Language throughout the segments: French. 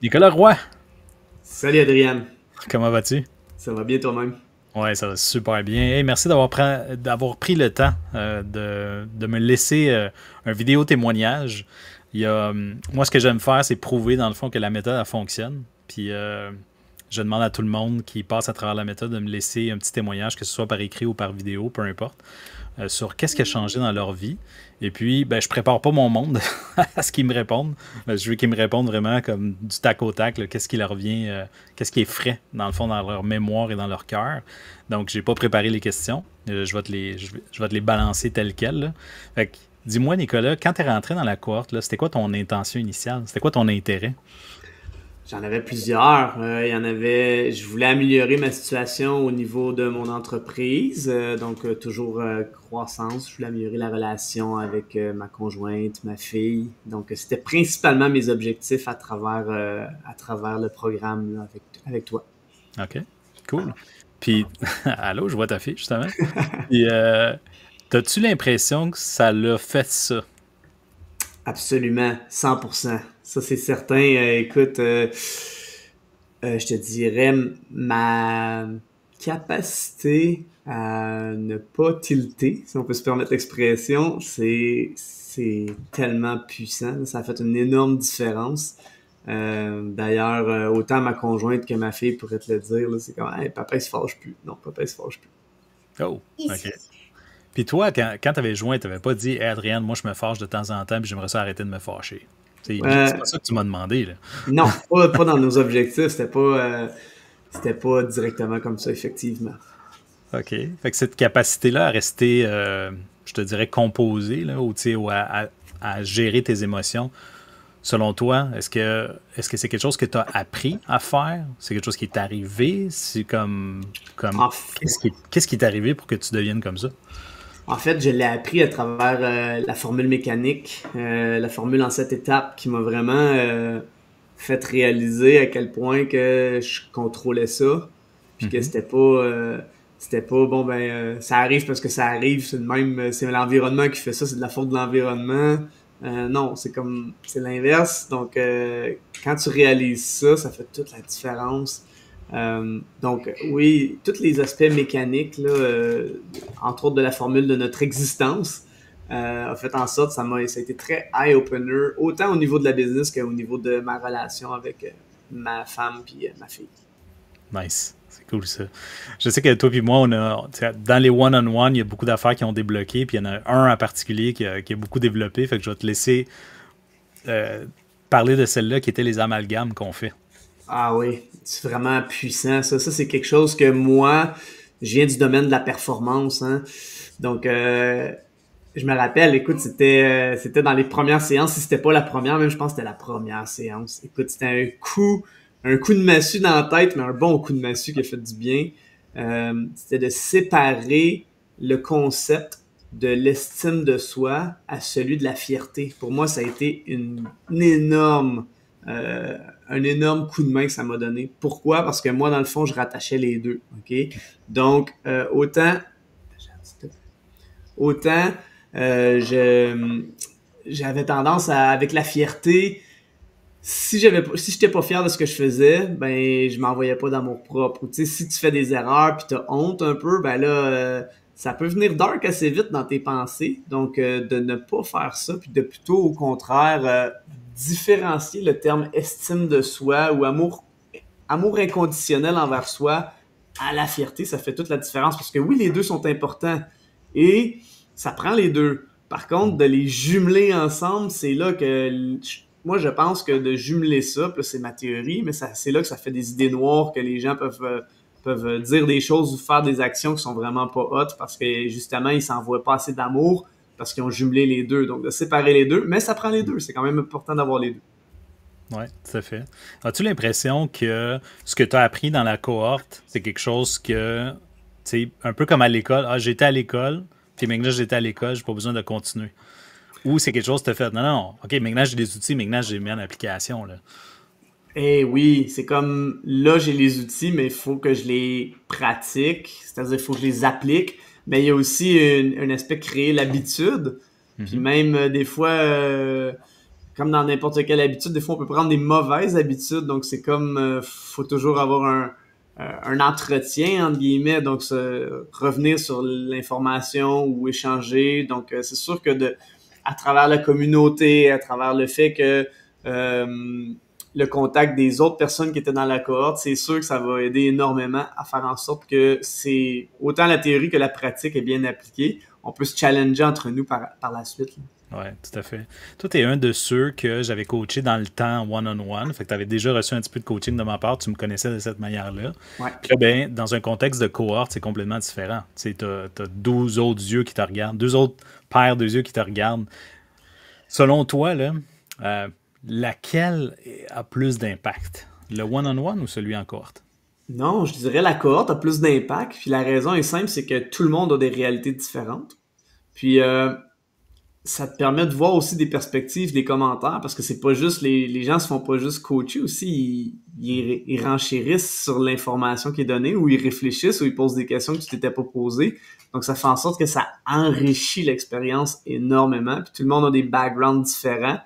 Nicolas Roy, Salut Adriane, comment vas-tu? ça va bien toi-même? Ouais, ça va super bien. Hey, merci d'avoir pris le temps de me laisser un vidéo témoignage. Moi, ce que j'aime faire, c'est prouver dans le fond que la méthode elle fonctionne. Puis je demande à tout le monde qui passe à travers la méthode de me laisser un petit témoignage, que ce soit par écrit ou par vidéo, peu importe, sur qu'est-ce qui a changé dans leur vie. Et puis, ben, je prépare pas mon monde à ce qu'ils me répondent. Ben, je veux qu'ils me répondent vraiment comme du tac au tac, là, qu'est-ce qui leur vient, qu'est-ce qui est frais, dans le fond, dans leur mémoire et dans leur cœur. Donc, j'ai pas préparé les questions. Je vais te les balancer telles quelles, là. Fait que, dis-moi, Nicolas, quand tu es rentré dans la cohorte, là, c'était quoi ton intention initiale? C'était quoi ton intérêt? J'en avais plusieurs. Il y en avait. Je voulais améliorer ma situation au niveau de mon entreprise, donc toujours croissance. Je voulais améliorer la relation avec ma conjointe, ma fille. Donc c'était principalement mes objectifs à travers le programme là, avec toi. OK, cool. Puis, allô, je vois ta fille, justement. Puis, t'as-tu l'impression que ça l'a fait ça? Absolument, 100%. Ça c'est certain. Écoute. Je te dirais ma capacité à ne pas tilter, si on peut se permettre l'expression, c'est tellement puissant. Ça a fait une énorme différence. D'ailleurs, autant ma conjointe que ma fille pourraient te le dire, là, c'est comme hey, papa il se fâche plus. Non, papa il se fâche plus. Oh, OK. Puis toi, quand t'avais joint, t'avais pas dit, hey, Adrienne, moi je me fâche de temps en temps, puis j'aimerais ça arrêter de me fâcher. C'est pas Euh, ça que tu m'as demandé, là. non, pas dans nos objectifs, c'était pas directement comme ça, effectivement. OK. Fait que cette capacité-là à rester, je te dirais, composé, là, ou, tu sais, ou à gérer tes émotions, selon toi, est-ce que c'est quelque chose que tu as appris à faire? C'est quelque chose qui est arrivé? C'est comme En, qu'est-ce qui est arrivé pour que tu deviennes comme ça? En fait, je l'ai appris à travers la formule mécanique, la formule en 7 étapes qui m'a vraiment fait réaliser à quel point que je contrôlais ça, puis que Mhm. c'était pas bon ben ça arrive parce que ça arrive, c'est le même, c'est l'environnement qui fait ça, c'est de la faute de l'environnement. Non, c'est l'inverse. Donc quand tu réalises ça, ça fait toute la différence. Donc, oui, tous les aspects mécaniques, là, entre autres de la formule de notre existence, a fait en sorte ça a été très eye-opener, autant au niveau de la business qu'au niveau de ma relation avec ma femme puis ma fille. Nice. C'est cool ça. Je sais que toi et moi, dans les one-on-one, il y a beaucoup d'affaires qui ont débloqué, puis il y en a un en particulier qui a beaucoup développé. Fait que je vais te laisser euh, parler de celle-là qui était les amalgames qu'on fait. Ah oui, c'est vraiment puissant. Ça c'est quelque chose que moi, je viens du domaine de la performance, hein. Donc, je me rappelle, écoute, c'était dans les premières séances. Si c'était pas la première, même je pense que c'était la première séance. Écoute, c'était un coup de massue dans la tête, mais un bon coup de massue qui a fait du bien. C'était de séparer le concept de l'estime de soi à celui de la fierté. Pour moi, ça a été euh, un énorme coup de main que ça m'a donné. Pourquoi? Parce que moi, dans le fond, je rattachais les deux. OK? Donc, autant je j'avais tendance à, avec la fierté, si j'étais pas fier de ce que je faisais, ben je m'envoyais pas d'amour propre. Ou tu sais, si tu fais des erreurs puis t'as honte un peu, ben là ça peut venir dark assez vite dans tes pensées. Donc de ne pas faire ça puis de plutôt au contraire différencier le terme estime de soi ou amour inconditionnel envers soi à la fierté, ça fait toute la différence parce que oui, les deux sont importants et ça prend les deux. Par contre, de les jumeler ensemble, c'est là que moi je pense que de jumeler ça, puis c'est ma théorie, mais c'est là que ça fait des idées noires que les gens peuvent dire des choses ou faire des actions qui sont vraiment pas hot parce que justement ils s'envoient pas assez d'amour parce qu'ils ont jumelé les deux. Donc de séparer les deux, mais ça prend les deux. C'est quand même important d'avoir les deux. Oui, tout à fait. As-tu l'impression que ce que tu as appris dans la cohorte, c'est quelque chose que, tu sais, un peu comme à l'école, ah, j'étais à l'école, puis maintenant j'étais à l'école, j'ai pas besoin de continuer. Ou c'est quelque chose que tu as fait, non, non, non, ok, maintenant j'ai des outils, maintenant j'ai mis en application, là. Eh oui, c'est comme là j'ai les outils, mais il faut que je les pratique, c'est-à-dire il faut que je les applique. Mais il y a aussi un aspect créer l'habitude. Puis Mhm. même des fois, comme dans n'importe quelle habitude, des fois on peut prendre des mauvaises habitudes, donc c'est comme faut toujours avoir un entretien entre guillemets, donc revenir sur l'information ou échanger. Donc c'est sûr que à travers la communauté, à travers le fait que le contact des autres personnes qui étaient dans la cohorte, c'est sûr que ça va aider énormément à faire en sorte que c'est autant la théorie que la pratique est bien appliquée. On peut se challenger entre nous par la suite, là. Oui, tout à fait. Toi, tu es un de ceux que j'avais coaché dans le temps one-on-one. Fait que tu avais déjà reçu un petit peu de coaching de ma part. Tu me connaissais de cette manière-là. Ouais. Puis là, ben, dans un contexte de cohorte, c'est complètement différent. Tu as 12 autres yeux qui te regardent, 2 autres paires de yeux qui te regardent. Selon toi, là, laquelle a plus d'impact? Le one-on-one ou celui en cohorte? Non, je dirais la cohorte a plus d'impact. Puis la raison est simple, c'est que tout le monde a des réalités différentes. Puis ça te permet de voir aussi des perspectives, des commentaires, parce que c'est pas juste les gens se font pas juste coacher aussi, ils renchérissent sur l'information qui est donnée, ou ils réfléchissent, ou ils posent des questions que tu t'étais pas posées. Donc ça fait en sorte que ça enrichit l'expérience énormément. Puis tout le monde a des backgrounds différents.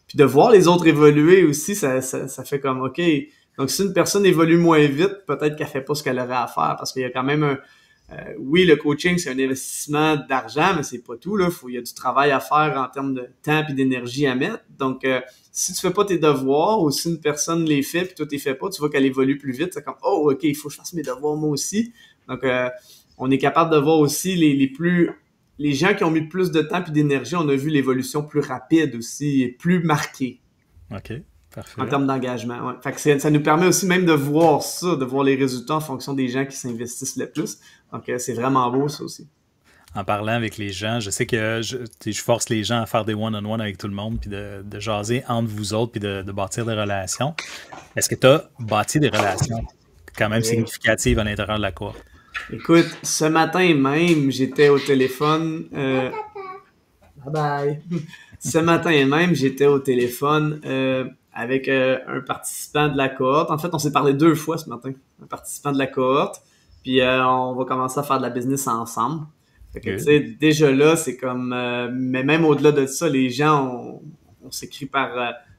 Puis de voir les autres évoluer aussi, ça fait comme OK. Donc si une personne évolue moins vite, peut-être qu'elle fait pas ce qu'elle aurait à faire, parce qu'il y a quand même oui, le coaching, c'est un investissement d'argent, mais c'est pas tout, là. Il y a du travail à faire en termes de temps et d'énergie à mettre. Donc, si tu fais pas tes devoirs, ou si une personne les fait puis toi t'es fais pas, tu vois qu'elle évolue plus vite. C'est comme, oh, OK, il faut que je fasse mes devoirs moi aussi. Donc, on est capable de voir aussi les gens qui ont mis plus de temps et d'énergie, on a vu l'évolution plus rapide aussi et plus marquée. OK. Parfait. En termes d'engagement, ouais. Fait que ça nous permet aussi même de voir ça, de voir les résultats en fonction des gens qui s'investissent le plus. Donc, c'est vraiment beau, ça aussi. En parlant avec les gens, je sais que je force les gens à faire des one-on-one avec tout le monde, puis de jaser entre vous autres, puis de bâtir des relations. Est-ce que tu as bâti des relations quand même significatives à l'intérieur de la cohorte? Écoute, ce matin même, j'étais au téléphone. Bye bye. Ce matin même, j'étais au téléphone avec un participant de la cohorte. En fait, on s'est parlé 2 fois ce matin. Un participant de la cohorte. Puis on va commencer à faire de la business ensemble. Fait que, tu sais, déjà là, c'est comme... mais même au-delà de ça, les gens, on s'écrit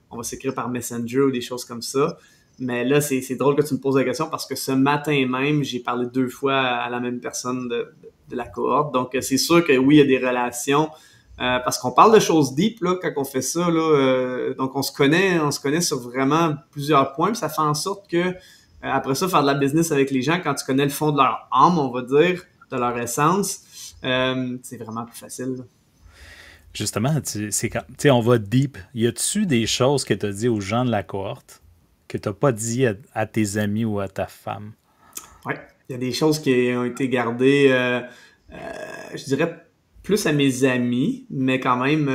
on va s'écrire par Messenger ou des choses comme ça. Mais là, c'est drôle que tu me poses la question parce que ce matin même, j'ai parlé 2 fois à la même personne de la cohorte. Donc, c'est sûr que oui, il y a des relations. Parce qu'on parle de choses deep là quand on fait ça là, donc on se connaît sur vraiment plusieurs points, puis ça fait en sorte que après ça faire de la business avec les gens quand tu connais le fond de leur âme, on va dire, de leur essence, c'est vraiment plus facile, là. Justement, on va deep. Y a-tu des choses que tu as dit aux gens de la cohorte que tu n'as pas dit à tes amis ou à ta femme? Oui, il y a des choses qui ont été gardées, je dirais plus à mes amis, mais quand même,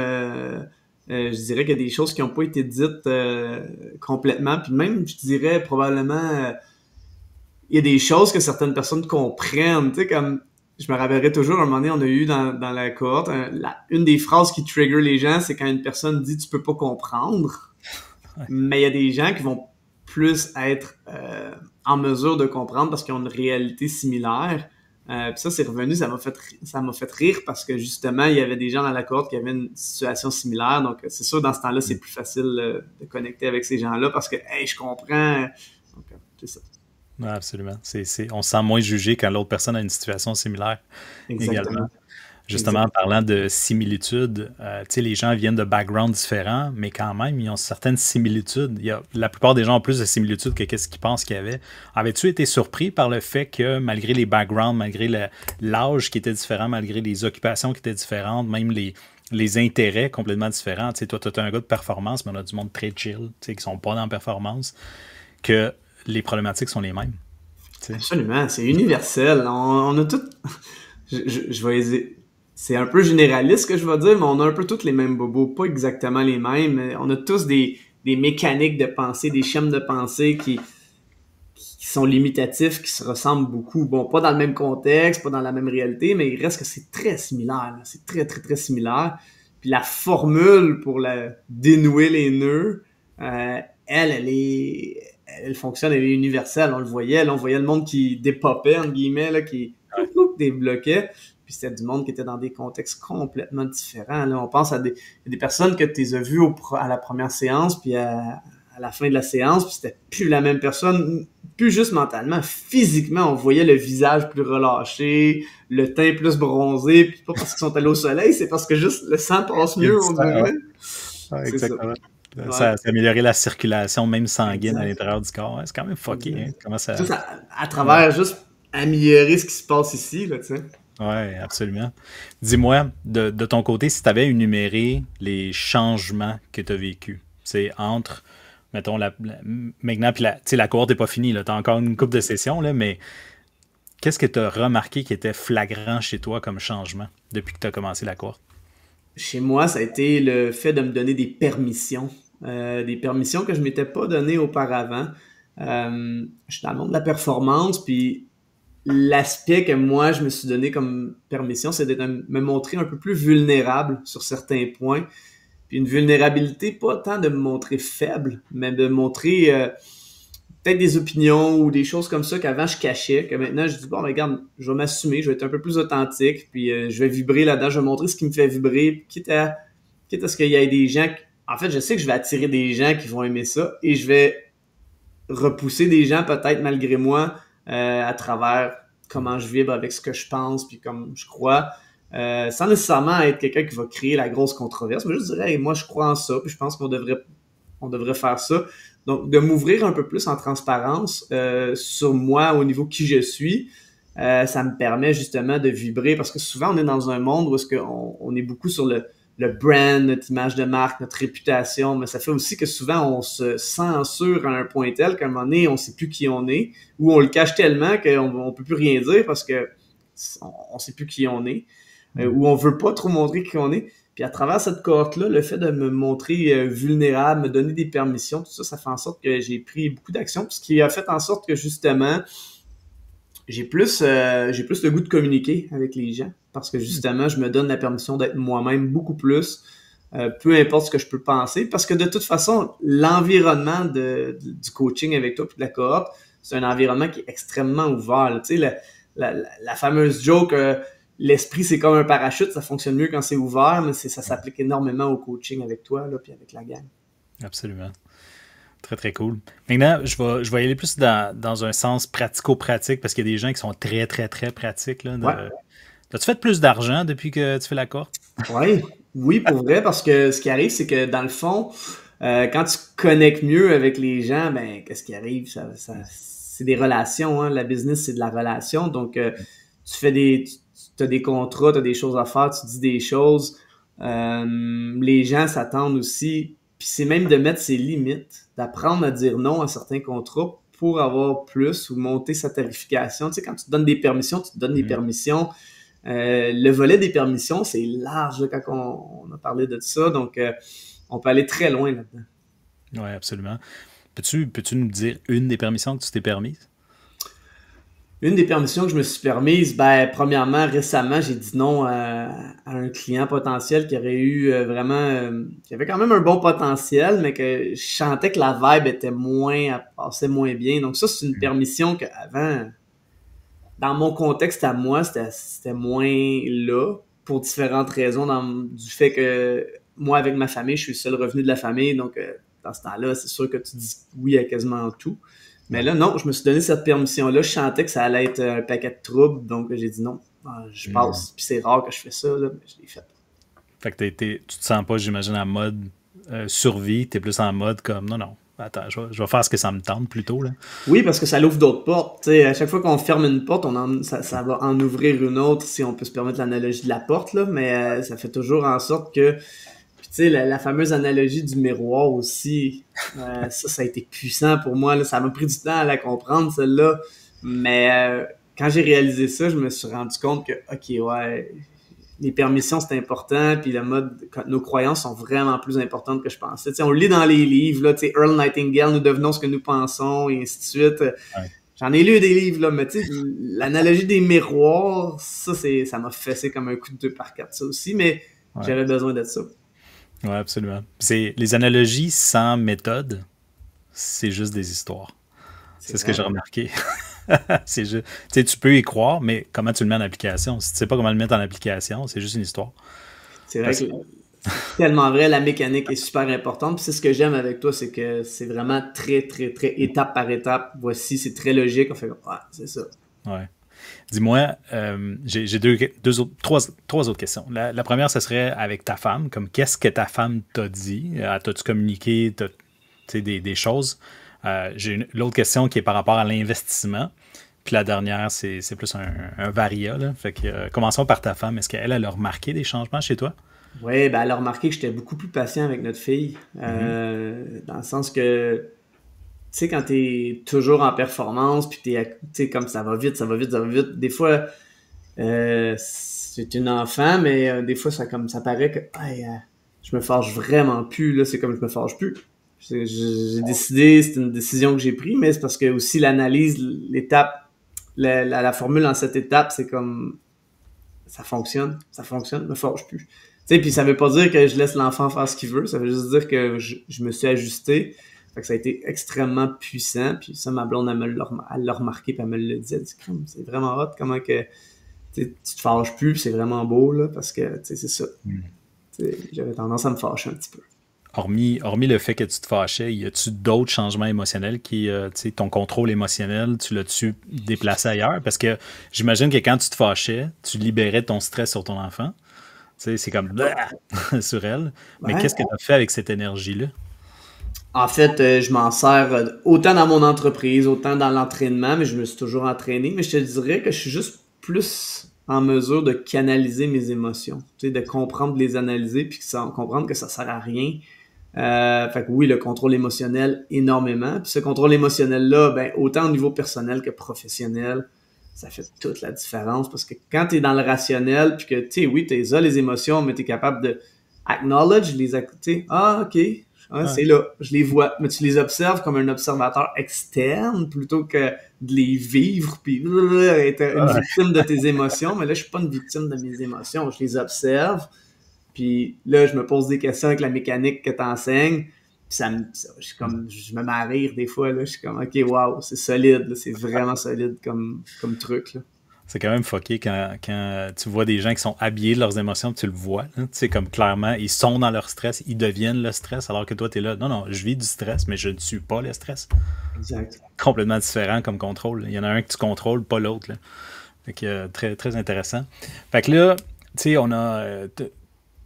je dirais qu'il y a des choses qui n'ont pas été dites complètement. Puis même, je dirais probablement, il y a des choses que certaines personnes comprennent. Tu sais, comme je me rappellerai toujours, un moment donné, on a eu dans la cohorte, une des phrases qui trigger les gens, c'est quand une personne dit « tu peux pas comprendre ». Mais il y a des gens qui vont plus être en mesure de comprendre parce qu'ils ont une réalité similaire. Puis ça, c'est revenu, ça m'a fait rire parce que justement, il y avait des gens dans la cohorte qui avaient une situation similaire. Donc, c'est sûr, dans ce temps-là, c'est plus facile de connecter avec ces gens-là parce que, hey, je comprends. Donc, c'est ça. Ouais, absolument. On se sent moins jugé quand l'autre personne a une situation similaire. Exactement. Également. Justement, en parlant de similitudes, les gens viennent de backgrounds différents, mais quand même, ils ont certaines similitudes. La plupart des gens ont plus de similitudes que qu'est-ce qu'ils pensent qu'il y avait. Avais-tu été surpris par le fait que, malgré les backgrounds, malgré l'âge qui était différent, malgré les occupations qui étaient différentes, même les intérêts complètement différents, toi, tu es un gars de performance, mais on a du monde très chill, qui sont pas dans la performance, que les problématiques sont les mêmes. T'sais. Absolument, c'est universel. On a tout... je vais essayer... C'est un peu généraliste ce que je vais dire, mais on a un peu tous les mêmes bobos, pas exactement les mêmes. Mais on a tous des mécaniques de pensée, des schèmes de pensée qui sont limitatifs, qui se ressemblent beaucoup. Bon, pas dans le même contexte, pas dans la même réalité, mais il reste que c'est très similaire. Là. C'est très, très, très similaire. Puis la formule pour dénouer les nœuds, elle fonctionne, elle est universelle. On le voyait, là, on voyait le monde qui dépopait, entre guillemets, là, qui débloquait. Puis c'était du monde qui était dans des contextes complètement différents. Là, on pense à des personnes que tu les as vues à la première séance, puis à la fin de la séance, puis c'était plus la même personne, plus juste mentalement, physiquement, on voyait le visage plus relâché, le teint plus bronzé, puis pas parce qu'ils sont allés au soleil, c'est parce que juste le sang passe mieux, on dirait. Ouais, C'est ça. exactement. Ouais. Ça a amélioré la circulation, même sanguine, Exact. à l'intérieur du corps. Ouais, c'est quand même fucké, hein, comment ça... Juste à travers juste améliorer ce qui se passe ici, là, tu sais. Oui, absolument. Dis-moi, de ton côté, si tu avais énuméré les changements que tu as vécus, c'est entre, mettons, maintenant, puis la cohorte n'est pas finie, tu as encore une couple de sessions, là, mais qu'est-ce que tu as remarqué qui était flagrant chez toi comme changement depuis que tu as commencé la cohorte? Chez moi, ça a été le fait de me donner des permissions que je ne m'étais pas données auparavant. Je suis dans le monde de la performance, puis l'aspect que moi, je me suis donné comme permission, c'est de me montrer un peu plus vulnérable sur certains points. Puis une vulnérabilité, pas tant de me montrer faible, mais de montrer peut-être des opinions ou des choses comme ça qu'avant je cachais, que maintenant je dis, bon, regarde, je vais m'assumer, je vais être un peu plus authentique, puis je vais vibrer là-dedans, je vais montrer ce qui me fait vibrer, quitte à ce qu'il y ait des gens... En fait, je sais que je vais attirer des gens qui vont aimer ça, et je vais repousser des gens peut-être malgré moi à travers comment je vibre avec ce que je pense puis comme je crois, sans nécessairement être quelqu'un qui va créer la grosse controverse, mais je dirais, hey, moi je crois en ça, puis je pense qu'on devrait faire ça. Donc, de m'ouvrir un peu plus en transparence sur moi au niveau qui je suis, ça me permet justement de vibrer, parce que souvent on est dans un monde où est-ce on est beaucoup sur le brand, notre image de marque, notre réputation, mais ça fait aussi que souvent on se censure à un point tel qu'à un moment donné, on sait plus qui on est, ou on le cache tellement qu'on peut plus rien dire parce que on sait plus qui on est, ou on veut pas trop montrer qui on est. Puis à travers cette cohorte-là, le fait de me montrer vulnérable, me donner des permissions, tout ça, ça fait en sorte que j'ai pris beaucoup d'actions, ce qui a fait en sorte que justement, j'ai plus le goût de communiquer avec les gens, parce que justement, je me donne la permission d'être moi-même beaucoup plus, peu importe ce que je peux penser, parce que de toute façon, l'environnement du coaching avec toi puis de la cohorte, c'est un environnement qui est extrêmement ouvert. Tu sais, la fameuse joke, l'esprit c'est comme un parachute, ça fonctionne mieux quand c'est ouvert, mais ça s'applique énormément au coaching avec toi là, puis avec la gang. Absolument. Très, très cool. Maintenant, je vais y aller plus dans un sens pratico-pratique, parce qu'il y a des gens qui sont très, très, très pratiques. Là, Ouais. As-tu fait plus d'argent depuis que tu fais la cohorte? Oui, pour vrai, parce que ce qui arrive, c'est que dans le fond, quand tu connectes mieux avec les gens, ben qu'est-ce qui arrive? C'est des relations, hein. La business, c'est de la relation. Donc, tu as des contrats, tu as des choses à faire, tu dis des choses. Les gens s'attendent aussi. Puis c'est même de mettre ses limites, d'apprendre à dire non à certains contrats pour avoir plus ou monter sa tarification. Tu sais, quand tu te donnes des permissions, tu te donnes des permissions. Le volet des permissions, c'est large là, quand on a parlé de ça. Donc, on peut aller très loin là-dedans. Oui, absolument. Peux-tu nous dire une des permissions que tu t'es permise? Une des permissions que je me suis permise, ben, premièrement, récemment, j'ai dit non à un client potentiel qui aurait eu qui avait quand même un bon potentiel, mais que je sentais que la vibe était passait moins bien. Donc ça, c'est une permission qu'avant, dans mon contexte à moi, c'était moins là, pour différentes raisons, du fait que moi, avec ma famille, je suis le seul revenu de la famille, donc dans ce temps-là, c'est sûr que tu dis oui à quasiment tout. Mais là, non, je me suis donné cette permission-là. Je sentais que ça allait être un paquet de troubles, donc j'ai dit non, je passe. Puis c'est rare que je fais ça, là, mais je l'ai fait. Fait que tu te sens pas, j'imagine, en mode survie, tu es plus en mode comme non, attends, je vais faire ce que ça me tente plutôt. Là. Oui, parce que ça l'ouvre d'autres portes. T'sais, à chaque fois qu'on ferme une porte, ça va en ouvrir une autre, si on peut se permettre l'analogie de la porte, là, mais ça fait toujours en sorte que tu sais, la fameuse analogie du miroir aussi, ça a été puissant pour moi. Là. Ça m'a pris du temps à la comprendre, celle-là. Mais quand j'ai réalisé ça, je me suis rendu compte que, OK, ouais, les permissions, c'est important. Puis nos croyances sont vraiment plus importantes que je pensais. Tu sais, on le lit dans les livres, là, tu sais, Earl Nightingale, nous devenons ce que nous pensons, et ainsi de suite. Ouais. J'en ai lu des livres, là, mais tu sais, l'analogie des miroirs, ça m'a fessé comme un coup de 2x4, ça aussi. Mais j'avais besoin de ça. Oui, absolument. Les analogies sans méthode, c'est juste des histoires. C'est ce que j'ai remarqué. C'est juste, tu sais, tu peux y croire, mais comment tu le mets en application? Si tu sais pas comment le mettre en application, c'est juste une histoire. C'est vrai Parce que que, c'est tellement vrai, la mécanique est super importante. Puis c'est ce que j'aime avec toi, c'est que c'est vraiment très, très, très étape par étape. Voici, c'est très logique. On fait comme, ouais, c'est ça. ouais. Dis-moi, j'ai trois autres questions. La première, ce serait avec ta femme. Comme qu'est-ce que ta femme t'a dit? T'as-tu communiqué tu sais, des choses? J'ai l'autre question qui est par rapport à l'investissement. Puis la dernière, c'est plus un varia. Là. Fait que, commençons par ta femme. Est-ce qu'elle elle a remarqué des changements chez toi? Oui, ben elle a remarqué que j'étais beaucoup plus patient avec notre fille. Mhm. Dans le sens que, tu sais, quand t'es toujours en performance, puis tu sais, comme ça va vite, ça va vite, ça va vite. Des fois, c'est une enfant, mais des fois, ça paraît que hey, je me fâche vraiment plus. Là, c'est comme je me fâche plus. J'ai décidé, c'est une décision que j'ai prise, mais c'est parce que aussi l'analyse, l'étape, la formule en cette étape, c'est comme ça fonctionne, je me fâche plus. Tu sais, puis ça veut pas dire que je laisse l'enfant faire ce qu'il veut, ça veut juste dire que je me suis ajusté. Fait que ça a été extrêmement puissant, puis ça, ma blonde, elle l'a remarqué, puis elle me l'a dit, elle dit, crème, c'est vraiment hot, comment que tu te fâches plus, puis c'est vraiment beau, là, parce que, tu sais, c'est ça. J'avais tendance à me fâcher un petit peu. Hormis le fait que tu te fâchais, y a-tu d'autres changements émotionnels qui, tu sais, ton contrôle émotionnel, tu l'as-tu déplacé ailleurs? Parce que j'imagine que quand tu te fâchais, tu libérais ton stress sur ton enfant. Tu sais, c'est comme Blah! Sur elle. Mais Ouais. qu'est-ce que tu as fait avec cette énergie-là? En fait, je m'en sers autant dans mon entreprise, autant dans l'entraînement, mais je me suis toujours entraîné. Mais je te dirais que je suis juste plus en mesure de canaliser mes émotions, tu sais, de comprendre, de les analyser, puis comprendre que ça sert à rien. Fait que oui, le contrôle émotionnel, énormément. Puis ce contrôle émotionnel-là, ben, autant au niveau personnel que professionnel, ça fait toute la différence parce que quand tu es dans le rationnel, puis que, tu sais, oui, tu as les émotions, mais tu es capable de acknowledge, tu sais, ah, ok, ah, Ouais. c'est là, je les vois, mais tu les observes comme un observateur externe plutôt que de les vivre puis être une Ouais. victime de tes émotions. Mais là, je suis pas une victime de mes émotions, je les observe. Puis là, je me pose des questions avec la mécanique que tu enseignes. Puis je me mets à rire des fois. Là, je suis comme, OK, wow, c'est solide. Là, c'est vraiment solide comme truc. Là. C'est quand même fucké quand tu vois des gens qui sont habillés de leurs émotions, tu le vois. Hein. Tu sais, comme clairement, ils sont dans leur stress, ils deviennent le stress, alors que toi, tu es là. Non, non, je vis du stress, mais je ne suis pas le stress. Exact. Complètement différent comme contrôle. Il y en a un que tu contrôles, pas l'autre. Là. Fait que très, très intéressant. Fait que là, tu sais, on a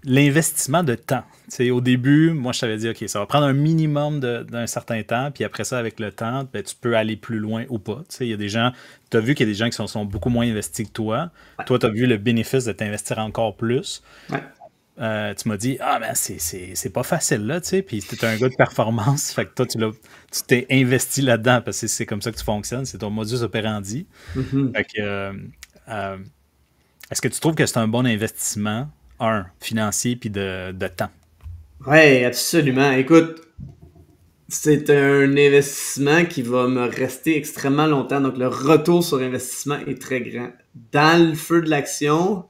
l'investissement de temps. Tu sais, au début, moi, je t'avais dit, OK, ça va prendre un minimum d'un certain temps, puis après ça, avec le temps, ben, tu peux aller plus loin ou pas. Tu sais, il y a des gens, tu as vu qu'il y a des gens qui sont beaucoup moins investis que toi. Ouais. Toi, tu as vu le bénéfice de t'investir encore plus. Ouais. Tu m'as dit, ah, ben, c'est pas facile, là, tu sais, puis tu es un gars de performance, fait que toi, tu t'es investi là-dedans, parce que c'est comme ça que tu fonctionnes, c'est ton modus operandi. Mhm. Fait que, euh, est-ce que tu trouves que c'est un bon investissement, financier, puis de temps? Ouais, absolument. Écoute, c'est un investissement qui va me rester extrêmement longtemps. Donc, le retour sur investissement est très grand. Dans le feu de l'action,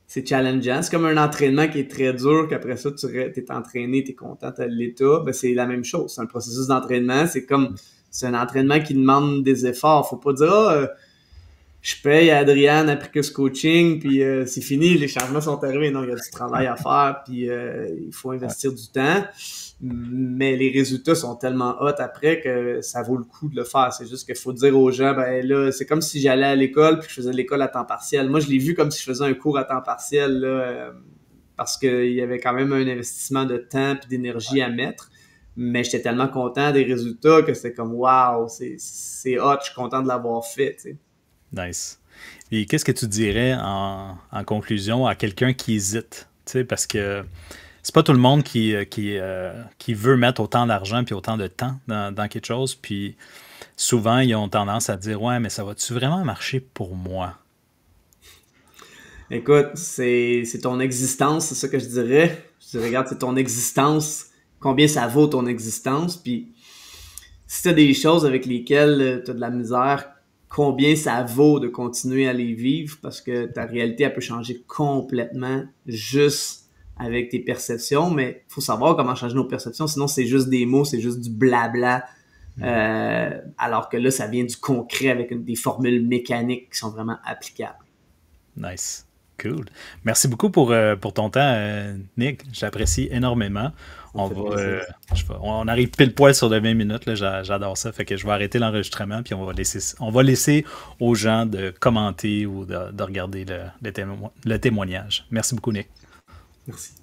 c'est challengeant. C'est comme un entraînement qui est très dur, qu'après ça, tu es entraîné, tu es content, tu as l'état. Ben, c'est la même chose. C'est un processus d'entraînement. C'est un entraînement qui demande des efforts. Faut pas dire, je paye à Adriane après que ce coaching, puis c'est fini, les changements sont arrivés. Non, il y a du travail à faire, puis il faut Ouais. investir du temps. Mais les résultats sont tellement hot après que ça vaut le coup de le faire. C'est juste qu'il faut dire aux gens, ben là, c'est comme si j'allais à l'école puis que je faisais l'école à temps partiel. Moi, je l'ai vu comme si je faisais un cours à temps partiel, là, parce qu'il y avait quand même un investissement de temps et d'énergie à mettre. Mais j'étais tellement content des résultats que c'était comme, wow, c'est hot, je suis content de l'avoir fait, tu sais. Nice. Et qu'est-ce que tu dirais en conclusion à quelqu'un qui hésite? Tu sais, parce que c'est pas tout le monde qui veut mettre autant d'argent puis autant de temps dans quelque chose. Puis souvent, ils ont tendance à dire, ouais, mais ça va-tu vraiment marcher pour moi? Écoute, c'est ton existence, c'est ça que je dirais. Je dirais, regarde, c'est ton existence, combien ça vaut ton existence, puis si tu as des choses avec lesquelles tu as de la misère, combien ça vaut de continuer à les vivre, parce que ta réalité, elle peut changer complètement juste avec tes perceptions, mais il faut savoir comment changer nos perceptions, sinon c'est juste des mots, c'est juste du blabla. Alors que là, ça vient du concret avec des formules mécaniques qui sont vraiment applicables. Nice. Cool. Merci beaucoup pour ton temps, Nick. J'apprécie énormément. On arrive pile poil sur les 20 minutes. Là, j'adore ça. Fait que je vais arrêter l'enregistrement puis on va laisser aux gens de commenter ou de regarder le témoignage. Merci beaucoup, Nick. Merci.